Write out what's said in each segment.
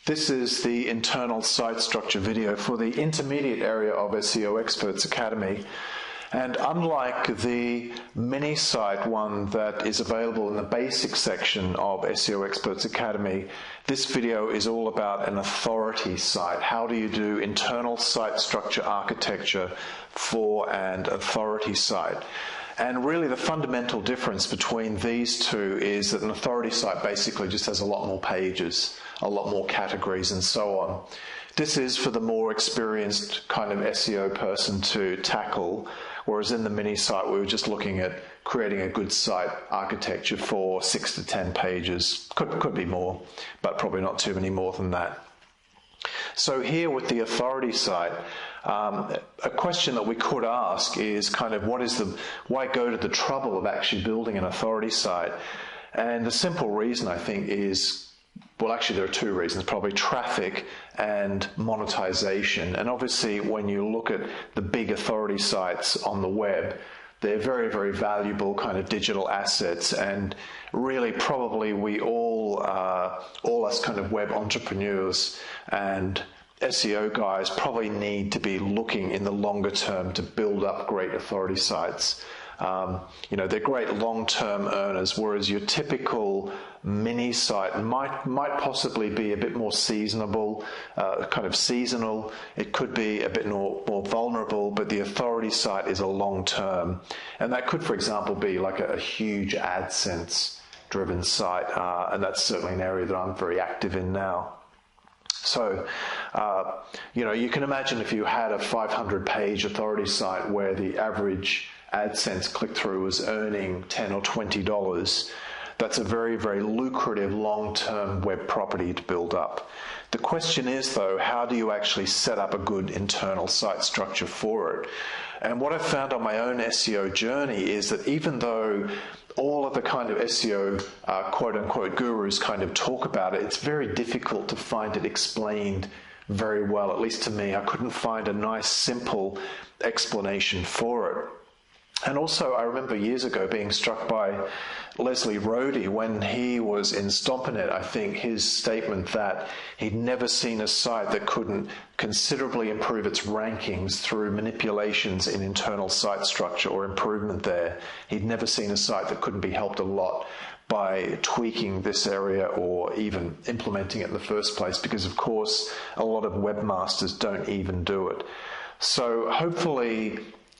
This is the internal site structure video for the intermediate area of SEO Experts Academy. And unlike the mini site one that is available in the basic section of SEO Experts Academy, this video is all about an authority site. How do you do internal site structure architecture for an authority site? And really the fundamental difference between these two is that an authority site basically just has a lot more pages, a lot more categories and so on. This is for the more experienced kind of SEO person to tackle, whereas in the mini site we were just looking at creating a good site architecture for 6 to 10 pages. Could be more, but probably not too many more than that. So here with the authority site, a question that we could ask is kind of why go to the trouble of actually building an authority site? And the simple reason I think is, well, actually there are two reasons, probably traffic and monetization. And obviously when you look at the big authority sites on the web, they're very, very valuable kind of digital assets, and really probably we all us kind of web entrepreneurs and SEO guys probably need to be looking in the longer term to build up great authority sites. They're great long-term earners, whereas your typical mini site might possibly be a bit more seasonal. It could be a bit more vulnerable, but the authority site is a long-term. And that could, for example, be like a huge AdSense-driven site, and that's certainly an area that I'm very active in now. So, you can imagine if you had a 500-page authority site where the average AdSense click-through was earning $10 or $20, that's a very, very lucrative long-term web property to build up. The question is, though, how do you actually set up a good internal site structure for it? And what I've found on my own SEO journey is that even though all of the kind of SEO quote-unquote gurus kind of talk about it, it's very difficult to find it explained very well. At least to me, I couldn't find a nice, simple explanation for it. And also, I remember years ago being struck by Leslie Rohde when he was in Stompernet. I think his statement that he'd never seen a site that couldn't considerably improve its rankings through manipulations in internal site structure or improvement there. He'd never seen a site that couldn't be helped a lot by tweaking this area or even implementing it in the first place, because of course a lot of webmasters don't even do it. So hopefully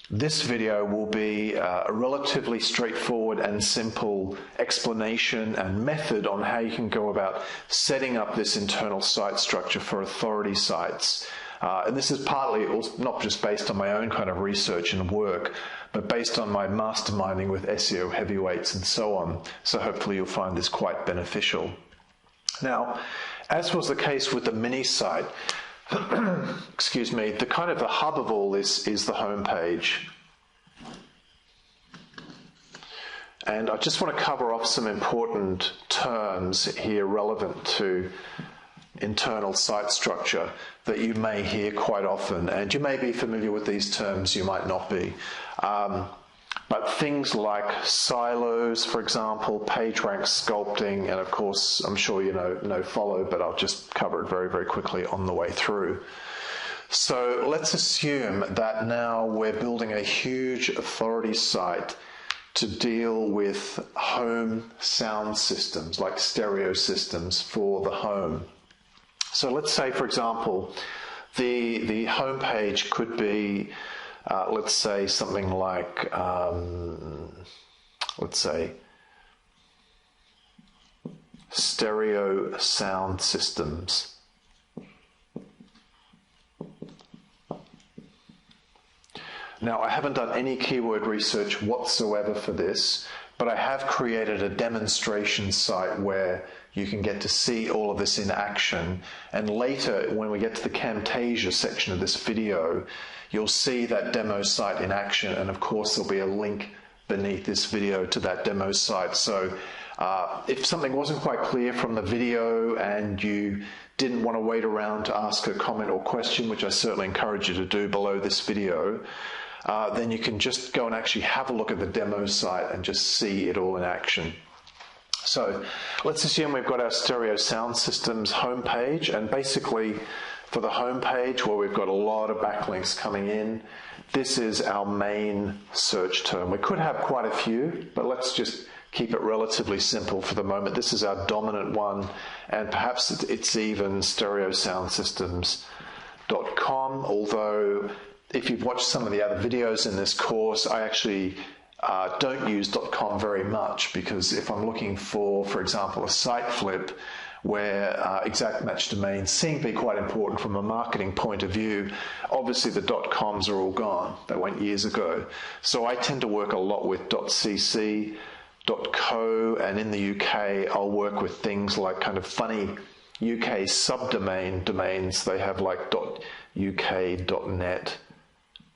this video will be a relatively straightforward and simple explanation and method on how you can go about setting up this internal site structure for authority sites. And this is partly not just based on my own kind of research and work, but based on my masterminding with SEO heavyweights and so on. So hopefully you'll find this quite beneficial. Now, as was the case with the mini site, excuse me, the hub of all this is the home page. And I just want to cover off some important terms here relevant to internal site structure that you may hear quite often. And you may be familiar with these terms, you might not be. But things like silos, for example, PageRank sculpting, and of course, I'm sure you know follow, but I'll just cover it very, very quickly on the way through. So let's assume that now we're building a huge authority site to deal with home sound systems, like stereo systems for the home. So let's say, for example, the home page could be let's say something like, let's say, stereo sound systems. Now, I haven't done any keyword research whatsoever for this, but I have created a demonstration site where you can get to see all of this in action. And later, when we get to the Camtasia section of this video, you'll see that demo site in action. And of course, there'll be a link beneath this video to that demo site. So if something wasn't quite clear from the video and you didn't want to wait around to ask a comment or question, which I certainly encourage you to do below this video, then you can just go and actually have a look at the demo site and just see it all in action. So let's assume we've got our stereo sound systems homepage, and basically for the homepage where we've got a lot of backlinks coming in, this is our main search term. We could have quite a few, but let's just keep it relatively simple for the moment. This is our dominant one, and perhaps it's even stereosoundsystems.com, although if you've watched some of the other videos in this course, I actually don't use .com very much, because if I'm looking for example, a site flip where exact match domains seem to be quite important from a marketing point of view, obviously the .coms are all gone. They went years ago. So I tend to work a lot with .cc, .co, and in the UK I'll work with things like kind of funny UK subdomain domains. They have like .uk, .net,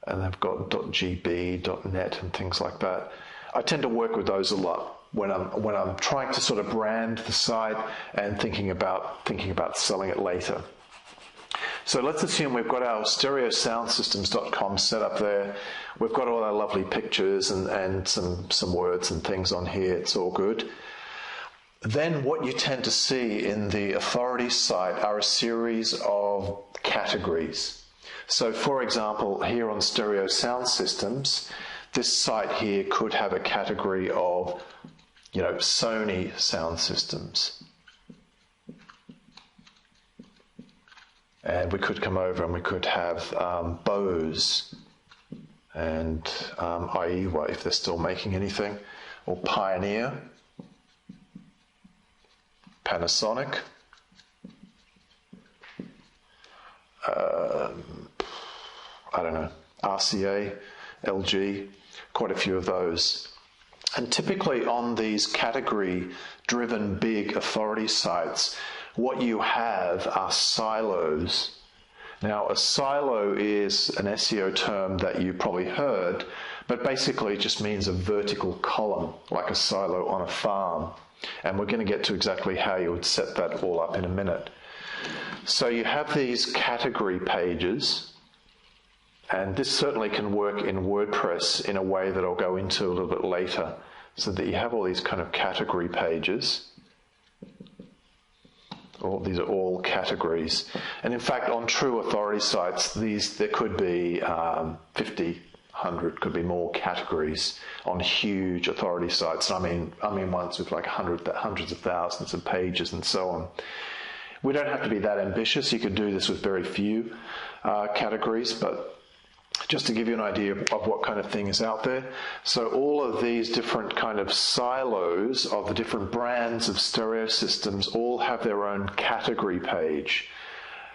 and they've got .gb, .net, and things like that. I tend to work with those a lot when I'm trying to sort of brand the site and thinking about selling it later. So let's assume we've got our stereosoundsystems.com set up there. We've got all our lovely pictures and some words and things on here. It's all good. Then what you tend to see in the authority site are a series of categories. So for example, here on Stereo Sound Systems, this site here could have a category of, Sony sound systems. And we could come over and we could have Bose and Aiwa, if they're still making anything, or Pioneer, Panasonic, I don't know, RCA, LG, quite a few of those. And typically on these category-driven big authority sites, what you have are silos. Now, a silo is an SEO term that you probably heard, but basically it just means a vertical column, like a silo on a farm. And we're going to get to exactly how you would set that all up in a minute. So you have these category pages, and this certainly can work in WordPress in a way that I'll go into a little bit later, so that you have all these kind of category pages. These are all categories. And in fact, on true authority sites, there could be 50, 100, could be more categories on huge authority sites. I mean ones with like hundreds of thousands of pages and so on. We don't have to be that ambitious. You could do this with very few categories, but just to give you an idea of what kind of thing is out there. So all of these different kind of silos of the different brands of stereo systems all have their own category page.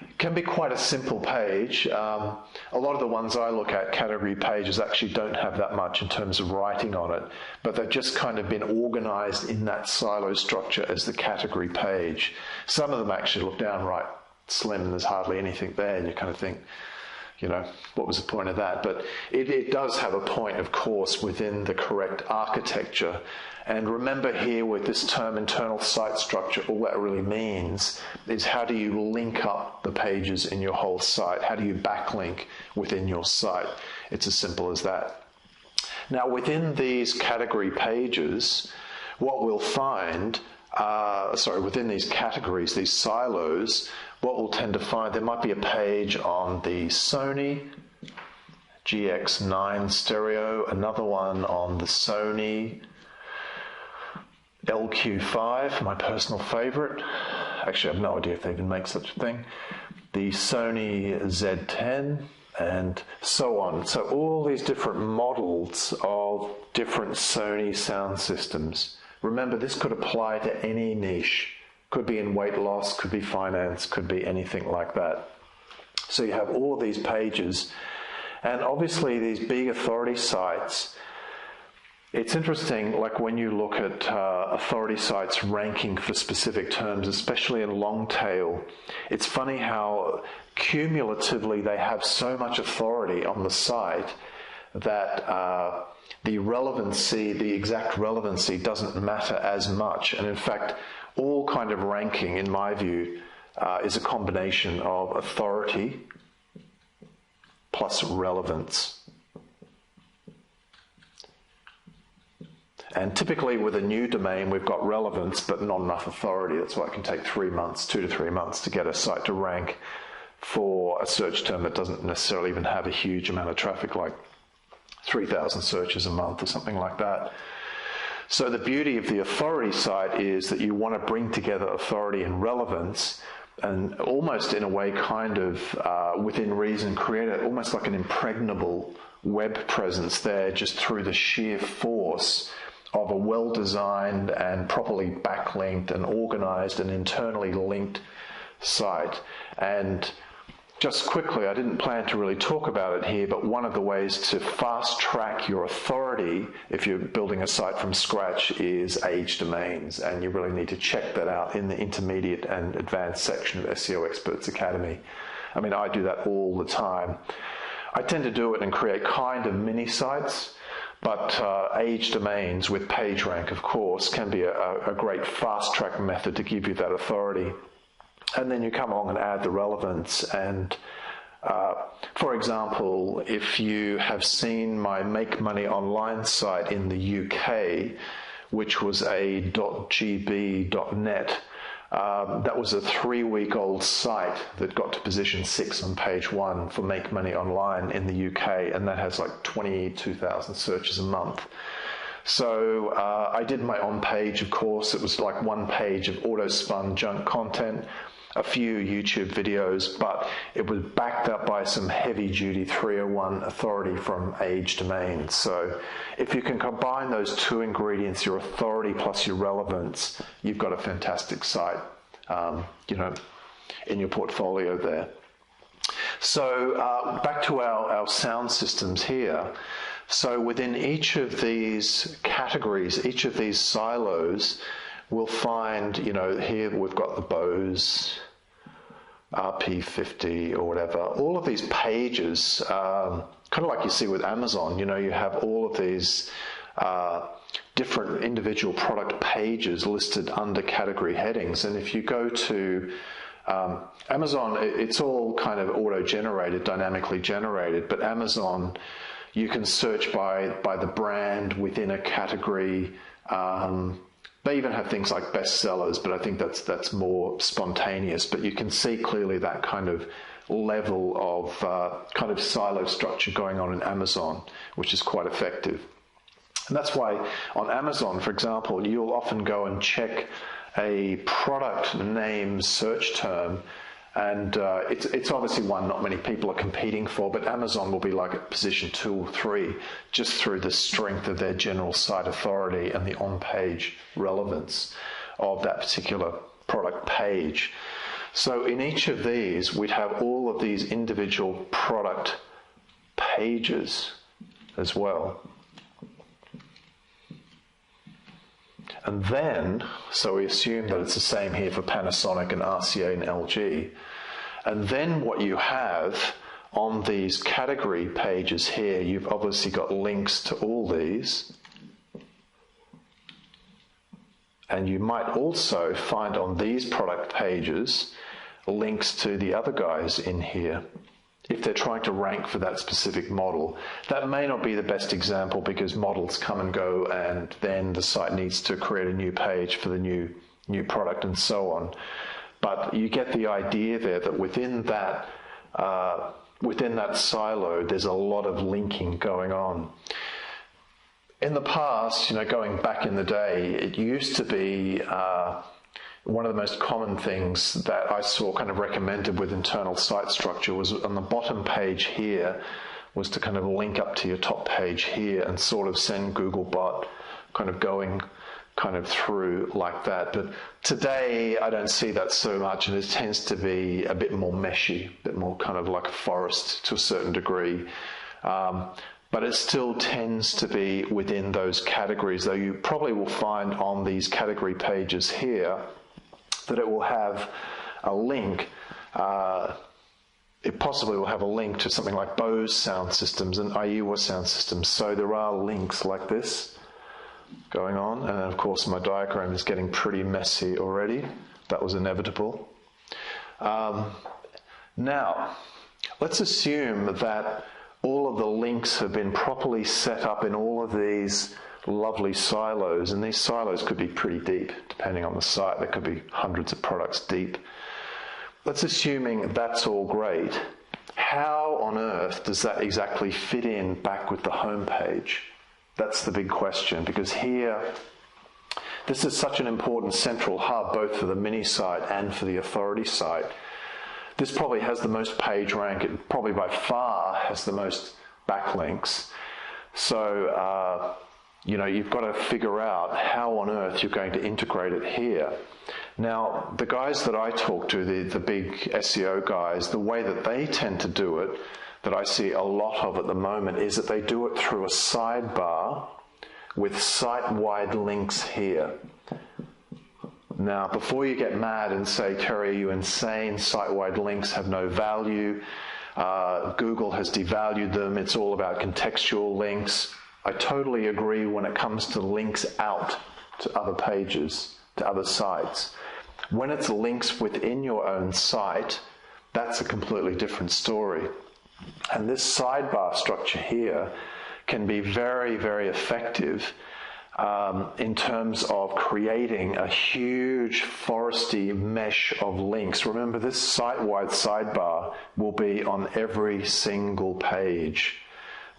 It can be quite a simple page. A lot of the ones I look at, category pages, actually don't have that much in terms of writing on it, but they've just kind of been organized in that silo structure as the category page. Some of them actually look downright slim and there's hardly anything there, and you kind of think, what was the point of that? But it does have a point, of course, within the correct architecture. And remember here with this term internal site structure, all that really means is how do you link up the pages in your whole site? How do you backlink within your site? It's as simple as that. Now, within these category pages, what we'll find, within these categories, these silos, what we'll tend to find, there might be a page on the Sony GX9 stereo, another one on the Sony LQ5, my personal favorite. Actually, I have no idea if they even make such a thing. The Sony Z10, and so on. So all these different models of different Sony sound systems. Remember, this could apply to any niche. Could be in weight loss, could be finance, could be anything like that. So you have all of these pages, and obviously these big authority sites, it's interesting, like when you look at authority sites ranking for specific terms, especially in long tail, it's funny how cumulatively they have so much authority on the site that the relevancy, the exact relevancy doesn't matter as much. And in fact, all kind of ranking, in my view, is a combination of authority plus relevance. And typically with a new domain, we've got relevance, but not enough authority. That's why it can take 3 months, 2 to 3 months to get a site to rank for a search term that doesn't necessarily even have a huge amount of traffic, like 3,000 searches a month or something like that. So the beauty of the authority site is that you want to bring together authority and relevance, and almost in a way kind of within reason create it almost like an impregnable web presence there, just through the sheer force of a well-designed and properly backlinked and organized and internally linked site. And just quickly, I didn't plan to really talk about it here, but one of the ways to fast track your authority if you're building a site from scratch is age domains, and you really need to check that out in the intermediate and advanced section of SEO Experts Academy. I mean, I do that all the time. I tend to do it and create kind of mini sites, but age domains with PageRank, of course, can be a great fast track method to give you that authority. And then you come along and add the relevance. And for example, if you have seen my Make Money Online site in the UK, which was a .gb.net, that was a 3-week-old site that got to position 6 on page 1 for Make Money Online in the UK, and that has like 22,000 searches a month. So I did my on-page, of course. It was like 1 page of auto-spun junk content, a few YouTube videos, but it was backed up by some heavy-duty 301 authority from age domains. So if you can combine those 2 ingredients, your authority plus your relevance, you've got a fantastic site, in your portfolio there. So back to our sound systems here. So within each of these categories, each of these silos, we'll find, here we've got the Bose RP50 or whatever. All of these pages, kind of like you see with Amazon, you have all of these different individual product pages listed under category headings. And if you go to Amazon, it's all kind of auto-generated, dynamically generated, but Amazon, you can search by the brand within a category. They even have things like bestsellers, but I think that's more spontaneous. But you can see clearly that kind of level of kind of silo structure going on in Amazon, which is quite effective. And that's why on Amazon, for example, you'll often go and check a product name search term, and it's obviously one not many people are competing for, but Amazon will be like at position 2 or 3 just through the strength of their general site authority and the on-page relevance of that particular product page. So in each of these, we'd have all of these individual product pages as well. And then, so we assume that it's the same here for Panasonic and RCA and LG. And then what you have on these category pages here, you've obviously got links to all these. And you might also find on these product pages links to the other guys in here, if they're trying to rank for that specific model. That may not be the best example because models come and go, and then the site needs to create a new page for the new product and so on. But you get the idea there that within that silo, there's a lot of linking going on. In the past, going back in the day, it used to be one of the most common things that I saw kind of recommended with internal site structure was on the bottom page here was to kind of link up to your top page here and sort of send Googlebot kind of going kind of through like that. But today I don't see that so much, and it tends to be a bit more meshy, a bit more kind of like a forest to a certain degree. But it still tends to be within those categories, though you probably will find on these category pages here that it will have a link. It possibly will have a link to something like Bose sound systems and Iowa sound systems. So there are links like this going on. And of course my diagram is getting pretty messy already. That was inevitable. Now, let's assume that all of the links have been properly set up in all of these lovely silos, and these silos could be pretty deep, depending on the site. They could be hundreds of products deep. Let's assuming that's all great. How on earth does that exactly fit in back with the home page? That's the big question, because here, this is such an important central hub, both for the mini site and for the authority site. This probably has the most page rank. It probably by far has the most backlinks. So, you've got to figure out how on earth you're going to integrate it here. Now, the guys that I talk to, the big SEO guys, the way that they tend to do it, that I see a lot of at the moment, is that they do it through a sidebar with site-wide links here. Now, before you get mad and say, Terry, are you insane? Site-wide links have no value. Google has devalued them. It's all about contextual links. I totally agree when it comes to links out to other pages, to other sites. When it's links within your own site, that's a completely different story. And this sidebar structure here can be very, very effective in terms of creating a huge foresty mesh of links. Remember, this site-wide sidebar will be on every single page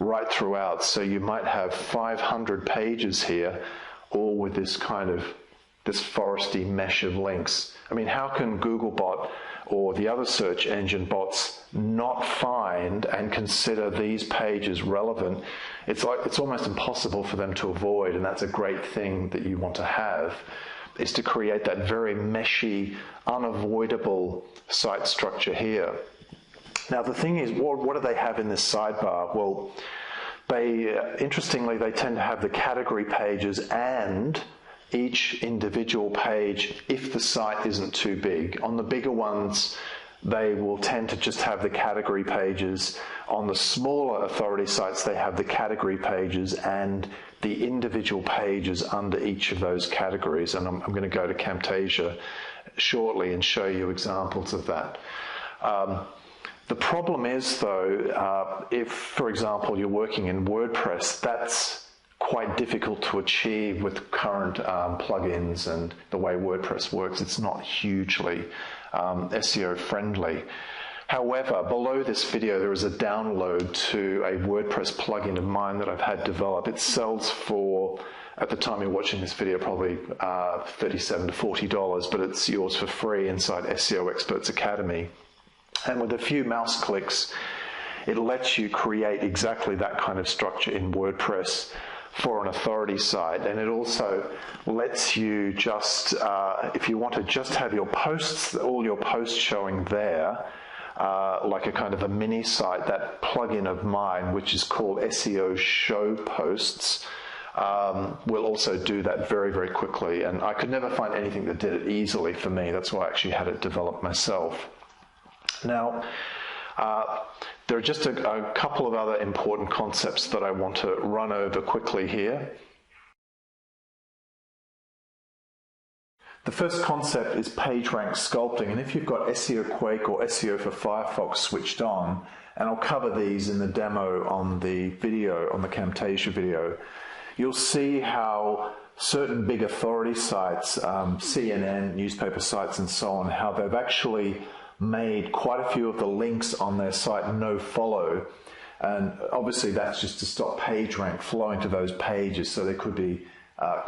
right throughout. So you might have 500 pages here, all with this kind of this foresty mesh of links. I mean, how can Googlebot or the other search engine bots not find and consider these pages relevant? It's almost impossible for them to avoid, and that's a great thing that you want to have, is to create that very meshy, unavoidable site structure here. Now the thing is, what do they have in this sidebar? Well, interestingly, they tend to have the category pages and each individual page if the site isn't too big. On the bigger ones, they will tend to just have the category pages. On the smaller authority sites, they have the category pages and the individual pages under each of those categories. And I'm going to go to Camtasia shortly and show you examples of that. The problem is, though, if, for example, you're working in WordPress, that's quite difficult to achieve with current plugins and the way WordPress works. It's not hugely SEO friendly. However, below this video there is a download to a WordPress plugin of mine that I've had developed. It sells for, at the time you're watching this video, probably $37 to $40, but it's yours for free inside SEO Experts Academy. And with a few mouse clicks, it lets you create exactly that kind of structure in WordPress for an authority site. And it also lets you just, if you want to just have your posts, all your posts showing there, like a kind of a mini site, that plugin of mine, which is called SEO Show Posts, will also do that very, very quickly. And I could never find anything that did it easily for me. That's why I actually had it developed myself. Now, there are just a couple of other important concepts that I want to run over quickly here. The first concept is PageRank sculpting, and if you've got SEO Quake or SEO for Firefox switched on, and I'll cover these in the demo on the video, on the Camtasia video, you'll see how certain big authority sites, CNN, newspaper sites and so on, how they've actually made quite a few of the links on their site no follow, and obviously that's just to stop PageRank flowing to those pages. So there could be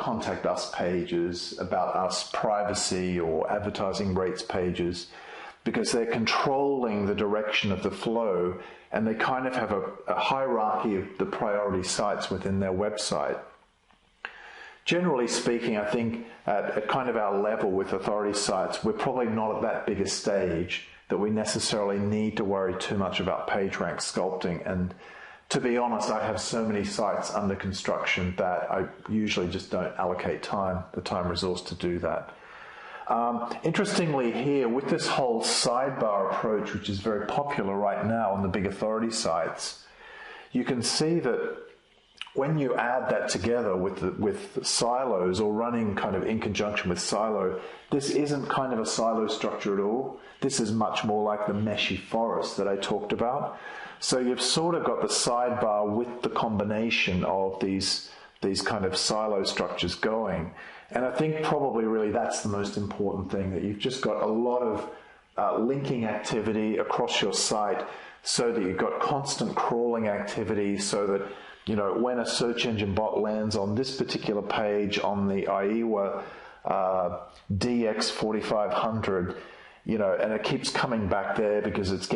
contact us pages, about us privacy or advertising rates pages, because they're controlling the direction of the flow, and they kind of have a hierarchy of the priority sites within their website. Generally speaking, I think at kind of our level with authority sites, we're probably not at that big a stage that we necessarily need to worry too much about PageRank sculpting. And to be honest, I have so many sites under construction that I usually just don't allocate the time resource to do that. Interestingly here, with this whole sidebar approach, which is very popular right now on the big authority sites, you can see that when you add that together with silos, or running kind of in conjunction with silo, this isn't kind of a silo structure at all. This is much more like the meshy forest that I talked about. So you've sort of got the sidebar with the combination of these these kind of silo structures going. And I think probably really that's the most important thing, that you've just got a lot of linking activity across your site, so that you've got constant crawling activity, so that, you know, when a search engine bot lands on this particular page on the AUTHORITY800 DX4500, you know, and it keeps coming back there because it's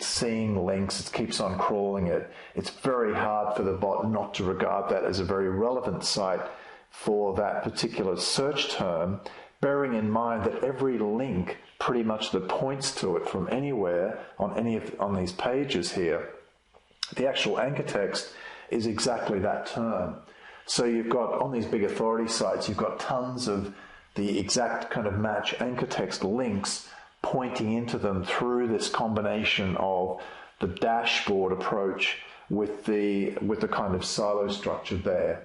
seeing links, it keeps on crawling it. It's very hard for the bot not to regard that as a very relevant site for that particular search term, bearing in mind that every link pretty much that points to it from anywhere on these pages here, the actual anchor text is exactly that term. So you've got, on these big authority sites, you've got tons of the exact kind of match anchor text links pointing into them through this combination of the dashboard approach with the kind of silo structure there.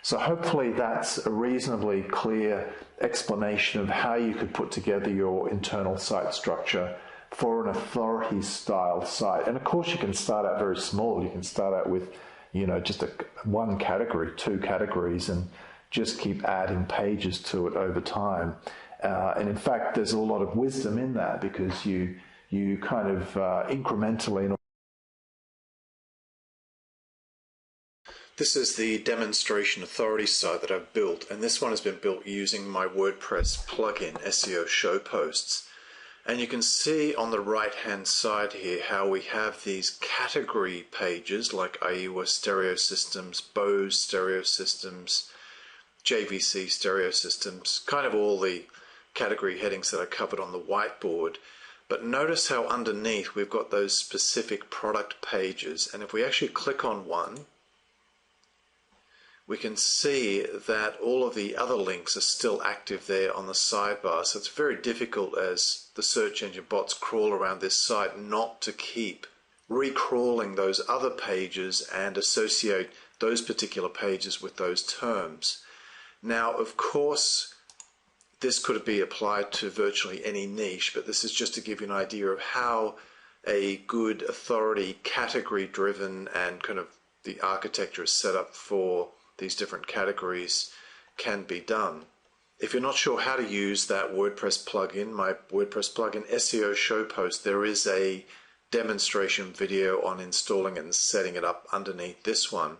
So hopefully that's a reasonably clear explanation of how you could put together your internal site structure for an authority style site. And of course you can start out very small. You can start out with, you know, just one category, 2 categories, and just keep adding pages to it over time. And in fact, there's a lot of wisdom in that, because you kind of incrementally. This is the demonstration authority site that I've built, and this one has been built using my WordPress plugin, SEO Show Posts. And you can see on the right hand side here how we have these category pages like AUA stereo systems, Bose stereo systems, JVC stereo systems, kind of all the category headings that I covered on the whiteboard. But notice how underneath we've got those specific product pages, and if we actually click on one, we can see that all of the other links are still active there on the sidebar. So it's very difficult as the search engine bots crawl around this site not to keep recrawling those other pages and associate those particular pages with those terms. Now, of course, this could be applied to virtually any niche, but this is just to give you an idea of how a good authority category driven and kind of the architecture is set up for these different categories can be done. If you're not sure how to use that WordPress plugin, my WordPress plugin SEO Show Post, there is a demonstration video on installing it and setting it up underneath this one.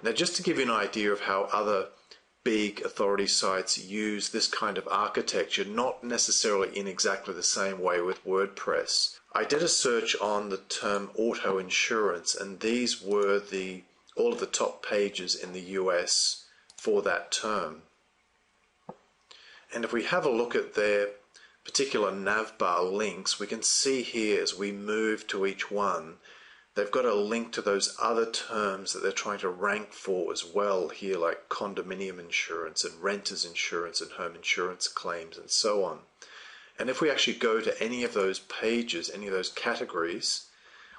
Now, just to give you an idea of how other big authority sites use this kind of architecture, not necessarily in exactly the same way with WordPress. I did a search on the term auto insurance, and these were all of the top pages in the US for that term. And if we have a look at their particular navbar links, we can see here as we move to each one, they've got a link to those other terms that they're trying to rank for as well here, like condominium insurance and renters insurance and home insurance claims and so on. And if we actually go to any of those pages, any of those categories,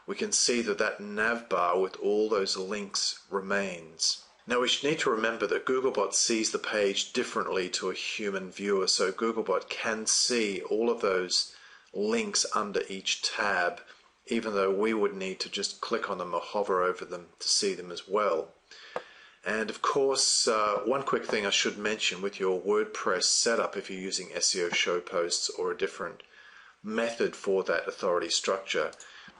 we can see that that navbar with all those links remains. Now, we should need to remember that Googlebot sees the page differently to a human viewer, so Googlebot can see all of those links under each tab, even though we would need to just click on them or hover over them to see them as well. And of course, one quick thing I should mention with your WordPress setup, if you're using SEO Show Posts or a different method for that authority structure,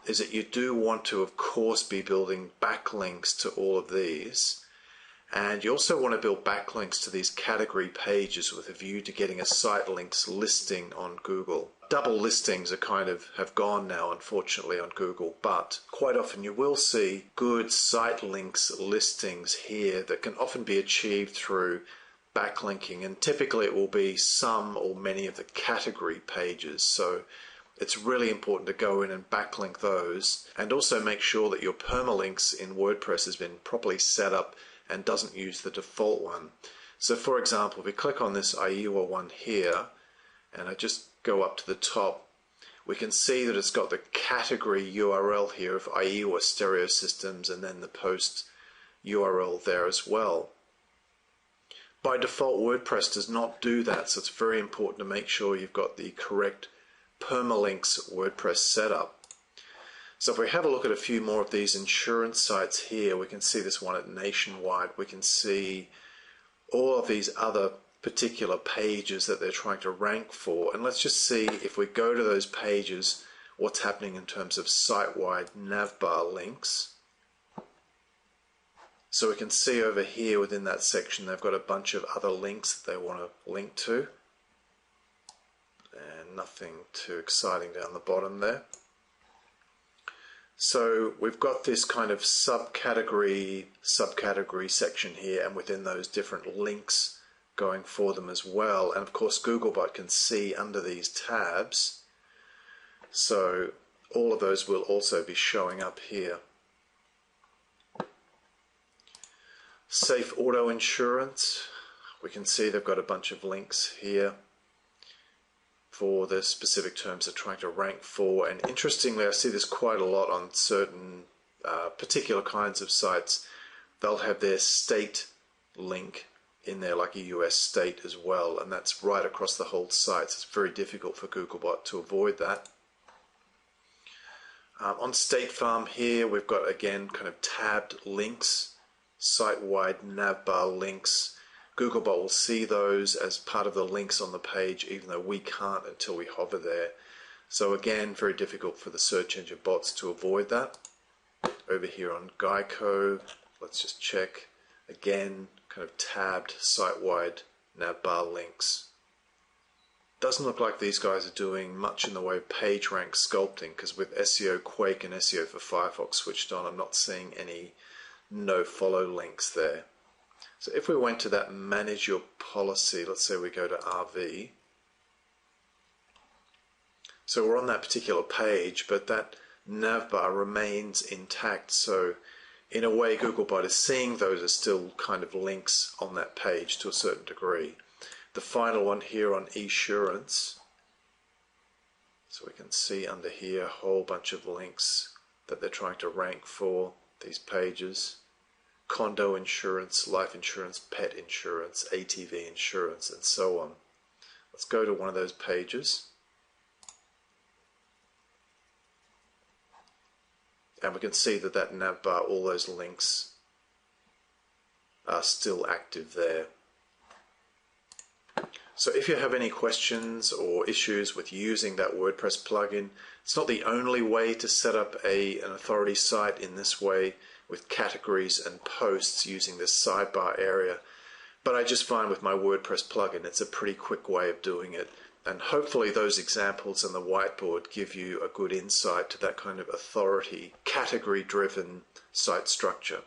is that you do want to, of course, be building backlinks to all of these. And you also want to build backlinks to these category pages with a view to getting a site links listing on Google. Double listings have gone now, unfortunately, on Google, but quite often you will see good site links listings here that can often be achieved through backlinking, and typically it will be some or many of the category pages. So it's really important to go in and backlink those, and also make sure that your permalinks in WordPress has been properly set up and doesn't use the default one. So for example, if we click on this AUA one here, and I just go up to the top, we can see that it's got the category URL here of AUA stereo systems, and then the post URL there as well. By default, WordPress does not do that, so it's very important to make sure you've got the correct permalinks WordPress setup. So if we have a look at a few more of these insurance sites here, we can see this one at Nationwide. We can see all of these other particular pages that they're trying to rank for. And let's just see if we go to those pages, what's happening in terms of site-wide navbar links. So we can see over here within that section, they've got a bunch of other links that they want to link to. And nothing too exciting down the bottom there. So we've got this kind of subcategory section here, and within those different links going for them as well. And of course Googlebot can see under these tabs, so all of those will also be showing up here. Safe Auto Insurance, we can see they've got a bunch of links here for the specific terms they're trying to rank for. And interestingly, I see this quite a lot on certain particular kinds of sites. They'll have their state link in there, like a US state as well, and that's right across the whole site. So it's very difficult for Googlebot to avoid that. On State Farm here, we've got again kind of tabbed links, site-wide navbar links. Googlebot will see those as part of the links on the page, even though we can't until we hover there. So again, very difficult for the search engine bots to avoid that. Over here on Geico, let's just check. Again, kind of tabbed site-wide navbar links. Doesn't look like these guys are doing much in the way of page rank sculpting, because with SEO Quake and SEO for Firefox switched on, I'm not seeing any no-follow links there. So if we went to that manage your policy, let's say we go to RV. So we're on that particular page, but that navbar remains intact. So in a way, Googlebot is seeing those as still kind of links on that page to a certain degree. The final one here on Esurance. So we can see under here a whole bunch of links that they're trying to rank for these pages. Condo insurance, life insurance, pet insurance, ATV insurance, and so on. Let's go to one of those pages. And we can see that that navbar, all those links are still active there. So if you have any questions or issues with using that WordPress plugin, it's not the only way to set up an authority site in this way with categories and posts using this sidebar area. But I just find with my WordPress plugin, it's a pretty quick way of doing it. And hopefully those examples on the whiteboard give you a good insight to that kind of authority, category-driven site structure.